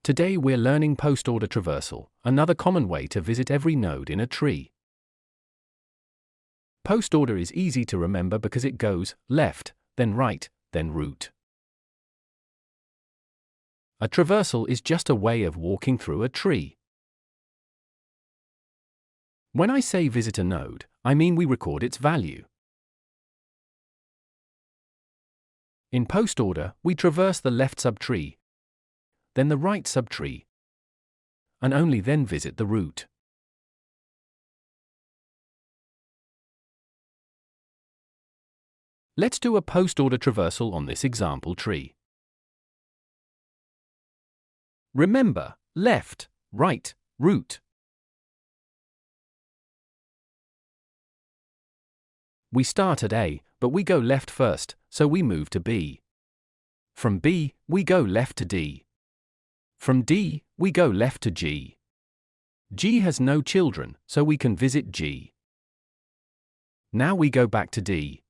Today we're learning post-order traversal, another common way to visit every node in a tree. Post-order is easy to remember because it goes left, then right, then root. A traversal is just a way of walking through a tree. When I say visit a node, I mean we record its value. In post-order, we traverse the left subtree, then the right subtree, and only then visit the root. Let's do a post-order traversal on this example tree. Remember, left, right, root. We start at A, but we go left first, so we move to B. From B, we go left to D. From D, we go left to G. G has no children, so we can visit G. Now we go back to D.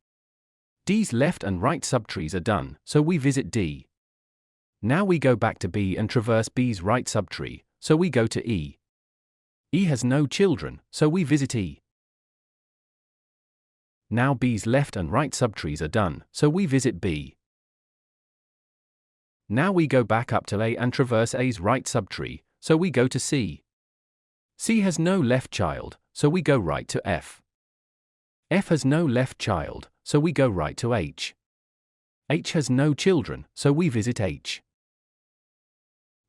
D's left and right subtrees are done, so we visit D. Now we go back to B and traverse B's right subtree, so we go to E. E has no children, so we visit E. Now B's left and right subtrees are done, so we visit B. Now we go back up to A and traverse A's right subtree, so we go to C. C has no left child, so we go right to F. F has no left child, so we go right to H. H has no children, so we visit H.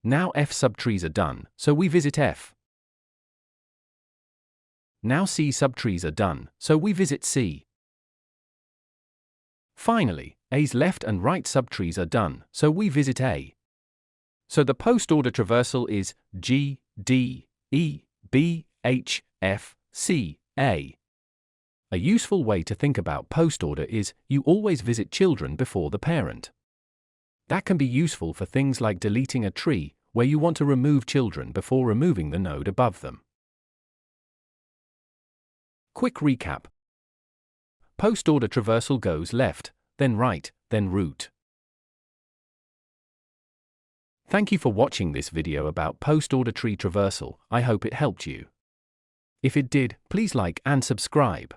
Now F subtrees are done, so we visit F. Now C subtrees are done, so we visit C. Finally, A's left and right subtrees are done, so we visit A. So the post-order traversal is G, D, E, B, H, F, C, A. A useful way to think about post-order is you always visit children before the parent. That can be useful for things like deleting a tree, where you want to remove children before removing the node above them. Quick recap. Post-order traversal goes left, then right, then root. Thank you for watching this video about post-order tree traversal. I hope it helped you. If it did, please like and subscribe.